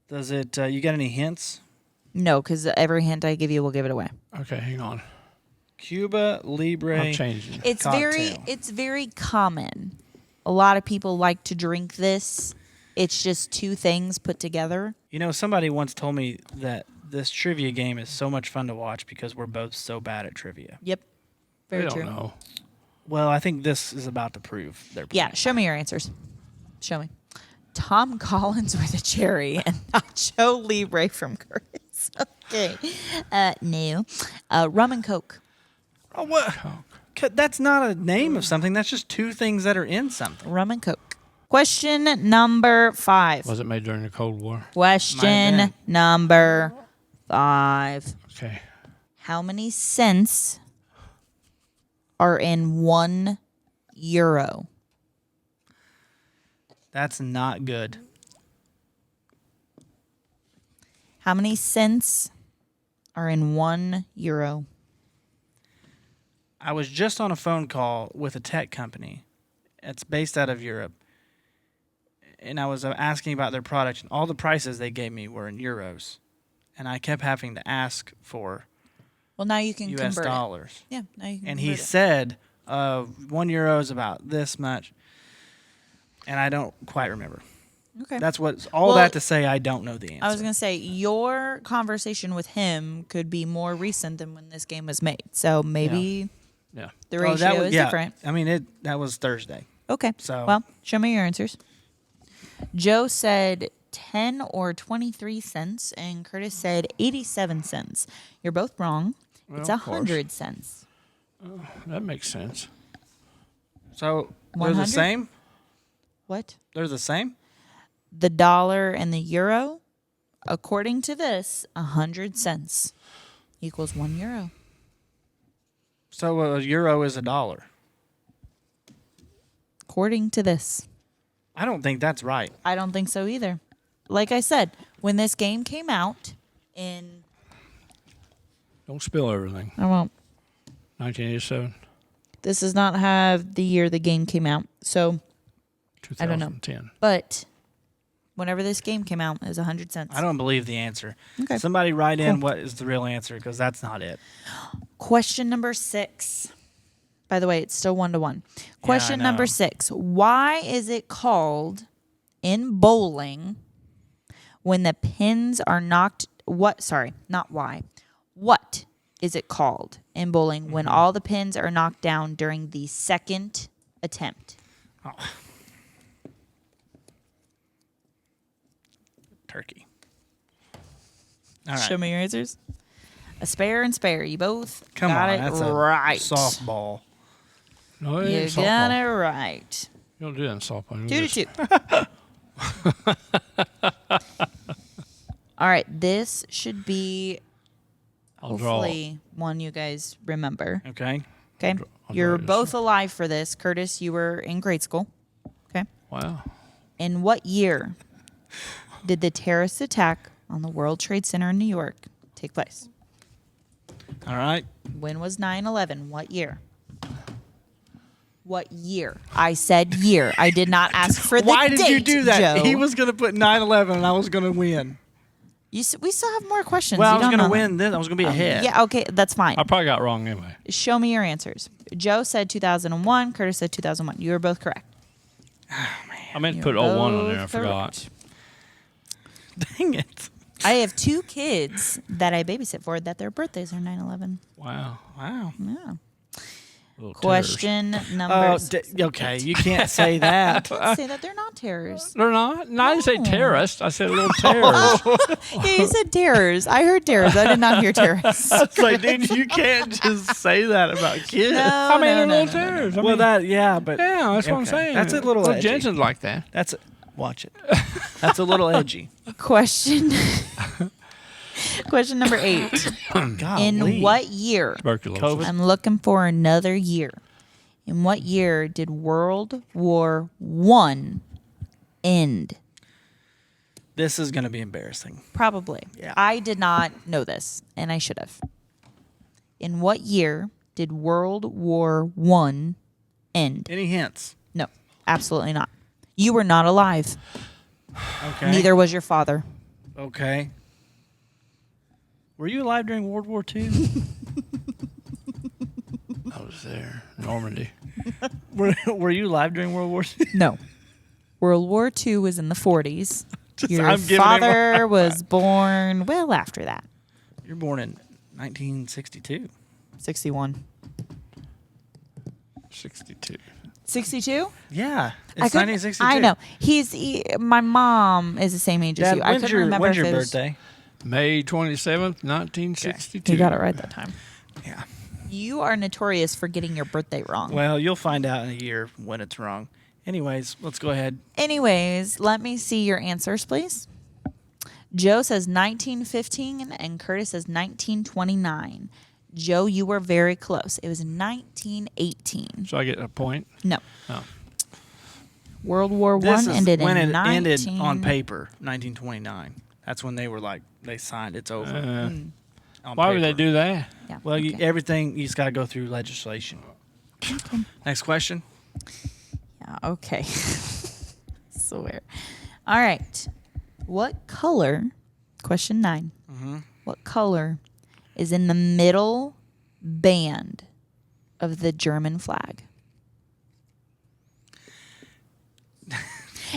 Does it? You got any hints? No, because every hint I give you will give it away. Okay, hang on. Cuba Libre. I'm changing. It's Cocktail. it's very common. A lot of people like to drink this. It's just 2 things put together. You know, somebody once told me that this trivia game is so much fun to watch because we're both so bad at trivia. Yep. I Very don't true. know. Well, I think this is about to prove their point. Yeah, show me your answers. Show me. Tom Collins with a cherry and Nacho Libre from Curtis. Okay. No. Rum and Coke. Oh, what? That's not a name of something. That's just 2 things that are in something. Rum and Coke. Question number 5. Was it made during the Cold War? Might have Question been. number 5. Okay. How many cents are in €1? That's not good. How many cents are in €1? I was just on a phone call with a tech company. It's based out of Europe. And I was asking about their product, and all the prices they gave me were in euros. And I kept having to ask for Well, now you can U.S. convert it. dollars. Yeah, now you can And convert he it. said €1 is about this much. And I don't quite remember. Okay. That's what all Well, that to say I don't know the answer. I was going to say, your conversation with him could be more recent than when this game was made. So maybe Yeah. the ratio is different. I mean, that was Thursday. Okay. So- Well, show me your answers. Joe said 10 or 23 cents, and Curtis said 87 cents. You're both wrong. Well, It's of course. 100 cents. That makes sense. So they're 100? the same? What? They're the same? The dollar and the euro, according to this, 100 cents equals €1. So a euro is $1. According to this. I don't think that's right. I don't think so either. Like I said, when this game came out in, Don't spill everything. I won't. 1987, This does not have the year the game came out. So, I don't know. 2010. but whenever this game came out, it was 100 cents. I don't believe the answer. Okay. Somebody write in Cool. what is the real answer because that's not it. Question number 6. By the way, it's still 1-1. Question I number know. 6. Why is it called in bowling when the pins are knocked? What? Sorry, not why. What is it called in bowling when all the pins are knocked down during the second attempt? Turkey. All right. Show me your answers. A spare and spare. You both Come got on. it That's a right. softball. No, it You ain't got softball. it right. You don't do that in softball. 2-2. All right, this should be I'll draw. hopefully one you guys remember. Okay. Okay, I'll you're draw both alive for this. Curtis, you were in grade school. Okay, Wow. in what year did the terrorist attack on the World Trade Center in New York take place? All right. When was 9/11? What year? What year? I said year. I did not ask for the Why did you date, do that? Joe. He was going to put 9/11 and I was going to win. We still have more questions. Well, I You was don't going to know win this. I was going to be ahead. Yeah, okay, that's fine. I probably got it wrong anyway. Show me your answers. Joe said 2001. Curtis said 2001. You were both correct. I meant to You put were 01 on there. I both forgot. Dang it. I have 2 kids that I babysit for that their birthdays are 9/11. Wow. Wow. Yeah. Little terrors. Question number. Okay. You can't say that. Say that they're not terrorists. They're not. No, I didn't say No. terrorist. I said little terrors. Yeah, you said terrors. I heard terrors. I did not hear terrorists. It's like, dude, you can't just say that about kids. No, I mean, no, they're no, little no, terrors. I Well, mean, that, yeah, but. yeah, that's what I'm okay. saying. That's a little edgy. Jensen's like that. Watch it. That's a little edgy. Question. Question number 8. Golly. In what year? Tuberculosis. COVID. I'm looking for another year. In what year did World War I end? This is going to be embarrassing. Probably. Yeah. I did not know this, and I should have. In what year did World War I end? Any hints? No, absolutely not. You were not alive. Okay. Neither was your father. Okay. Were you alive during World War II? I was there. Normandy. Were you alive during World War II? No. World War II was in the 40s. Your I'm giving him father was born well after that. You're born in 1962. 61. 62. 62? Yeah. It's I couldn't- 1962. I know. My mom is the same age as Dad, you. I couldn't remember when's if your it was- birthday? May 27th, 1962. You got it right that time. Yeah. You are notorious for getting your birthday wrong. Well, you'll find out in a year when it's wrong. Anyways, let's go ahead. Anyways, let me see your answers, please. Joe says 1915 and Curtis says 1929. Joe, you were very close. It was 1918. So I get a point? No. Oh. World War This I is ended when in it 19... ended on paper, 1929. That's when they were like, they signed it's over. on Why would they paper. do that? Yeah, Well, okay. everything, you just got to go through legislation. Next question. Yeah, okay. Swear. All right. What color, question 9, what color is in the middle band of the German flag?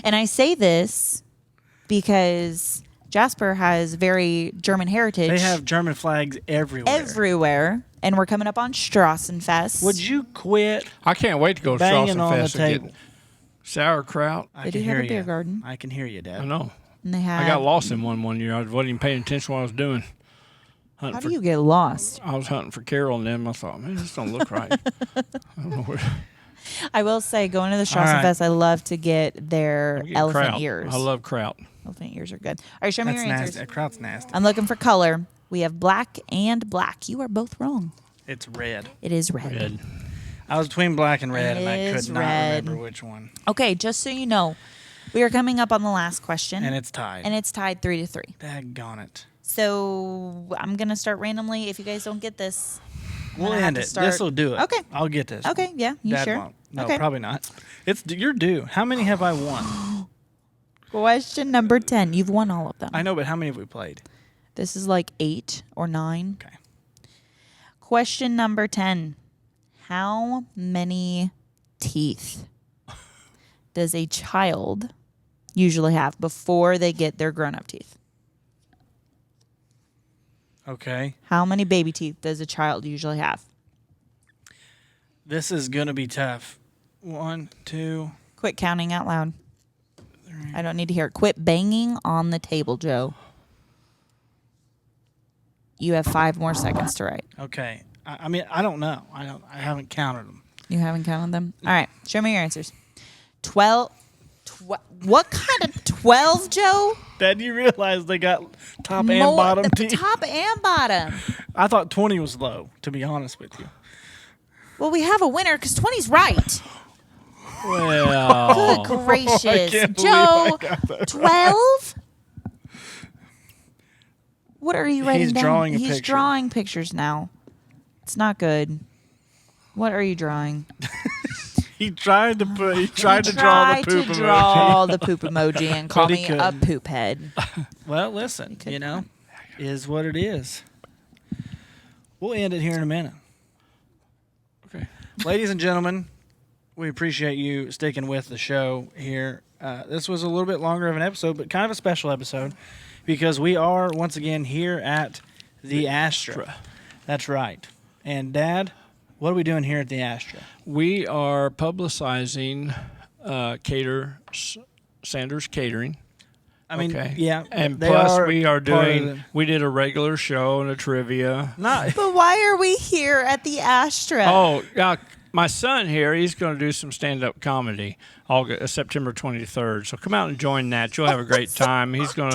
And I say this because Jasper has very German heritage. They have German flags everywhere. everywhere, and we're coming up on Strassenfest. Would you quit I can't wait to go to banging on the Strassenfest and table? get sauerkraut. I They can do have hear a beer you. garden. I can hear you, I Dad. know. And they have. I got lost in one year. I wasn't even paying attention to what I was doing. Hunting How for, do you get lost? I was hunting for Carol, and then I thought, man, this don't look right. I don't know where. I will say, going to the All right. Strassenfest, I love to get their I'm getting elephant kraut. ears. I love kraut. Elephant ears are good. All right, show me That's your nasty. answers. That kraut's nasty. I'm looking for color. We have black and black. You are both wrong. It's red. It is red. Red. I was between black and red, and I It could is not red. remember which one. Okay, just so you know, we are coming up on the last question, And it's tied. and it's tied 3-3. Daggone it. So I'm gonna start randomly. If you guys don't get this, I'm We'll gonna have end to it. start- This will do it. Okay. I'll get this. Okay, yeah, you Dad sure? won't. No, Okay. probably not. You're due. How many have I won? Question number 10. You've won all of them. I know, but how many have we played? This is like 8 or 9. Okay. Question number 10. How many teeth does a child usually have before they get their grown-up teeth? Okay. How many baby teeth does a child usually have? This is going to be tough. 1, 2. Quit counting out loud. I don't need to hear it. Quit banging on the table, Joe. You have 5 more seconds to write. Okay. I mean, I don't know. I haven't counted them. You haven't counted them? All right. Show me your answers. 12. What kind of 12, Joe? Dad, you realize they got top and bottom teeth? Top and bottom. I thought 20 was low, to be honest with you. Well, we have a winner because 20's right. Well, Good gracious. can't believe Joe, I got that 12? What are you writing He's down? drawing a He's picture. drawing pictures now. It's not good. What are you drawing? He tried to draw the poop emoji. draw the poop emoji and call But he me a couldn't. poop head. Well, listen, is what it is. We'll end it here in a minute. Okay. Ladies and gentlemen, we appreciate you sticking with the show here. This was a little bit longer of an episode, but kind of a special episode because we are once again here at the Astra. That's right. And Dad, what are we doing here at the Astra? We are publicizing Sander's Catering. I mean, Okay. yeah. And they plus are we are part of doing, we did a regular show and a trivia. Not, But why are we here at the Astra? Oh, my son here, he's going to do some stand-up comedy September 23rd. So come out and join that. You'll have a great time. He's going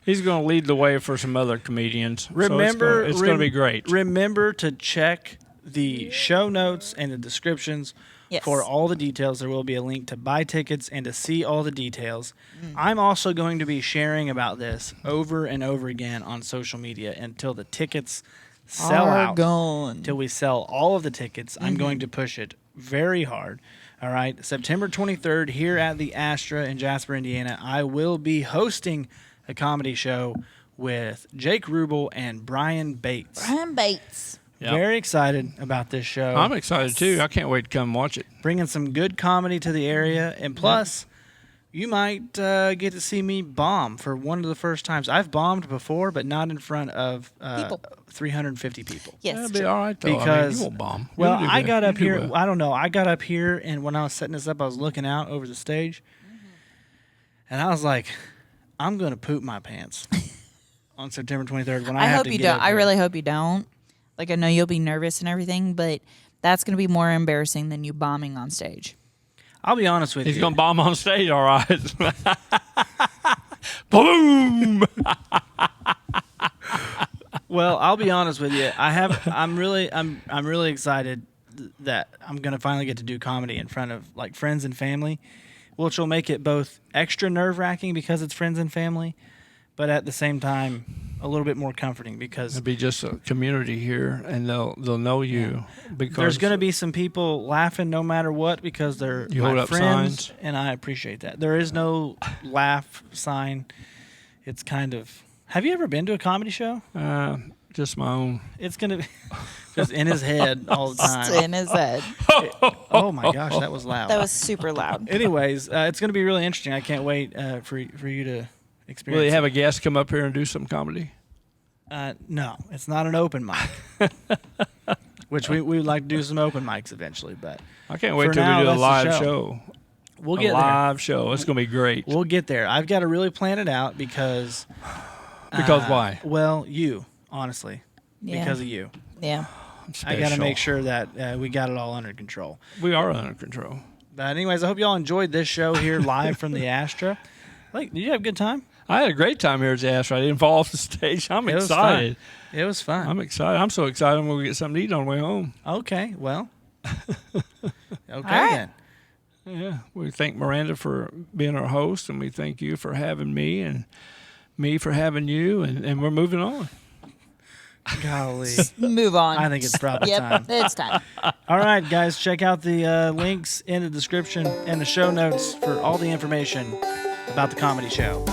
to lead the way for some other comedians. remember, so it's going to be great. Remember to check the show notes and the descriptions Yes. for all the details. There will be a link to buy tickets and to see all the details. I'm also going to be sharing about this over and over again on social media until the tickets sell out. Gone. Till we sell all of the tickets. I'm going to push it very hard. All right, September 23rd here at the Astra in Jasper, Indiana. I will be hosting a comedy show with Jake Ruble and Brian Bates. Brian Bates. Yep. Very excited about this show. I'm excited too. I can't wait to come watch it. Bringing some good comedy to the area, and plus, you might get to see me bomb for one of the first times. I've bombed before, but not in front of People. 350 people. Yes. That'll be all right though. Because- you won't bomb. Well, You'll do I good. got up You'll do here. well. I don't know. I got up here, and when I was setting this up, I was looking out over the stage, and I was like, "I'm going to poop my pants on September 23rd." When I have hope to you get don't. up I here. really hope you don't. Like, I know you'll be nervous and everything, but that's going to be more embarrassing than you bombing on stage. I'll be honest with He's you. going to bomb on stage, all right. Boom! Well, I'll be honest with you. I'm really excited that I'm going to finally get to do comedy in front of like friends and family, which will make it both extra nerve-wracking because it's friends and family, but at the same time a little bit more comforting because It'll be just a community here, and they'll know you because there's going to be some people laughing no matter what because they're You my hold up friends, signs. and I appreciate that. There is no laugh sign. It's kind of. Have you ever been to a comedy show? just my own. It's going to be just in his head all the It's time. in his head. Oh my gosh, that was loud. That was super loud. Anyways, it's going to be really interesting. I can't wait for you to experience. Will you have a guest come up here and do some comedy? No, it's not an open mic. Which we would like to do some open mics eventually, but I can't wait For till now, we do a that's the live show. show. we'll A get there. live show. It's going to be great. We'll get there. I've got to really plan it out because. Because why? Well, you honestly, Yeah. because of you. Yeah. I got to Special. make sure that we got it all under control. We are under control. But anyways, I hope y'all enjoyed this show here live from the Astra. Like, did you have a good time? I had a great time here at the Astra. I didn't fall off the stage. I'm It was excited. It was fun. I'm excited. I'm so excited. I'm going to get something to eat on the way home. Okay, well. Okay right. then. Yeah. We thank Miranda for being our host, and we thank you for having me and me for having you, and we're moving on. Golly. Move on. I think it's probably Yep, time. it's time. All right, guys, check out the links in the description and the show notes for all the information about the comedy show.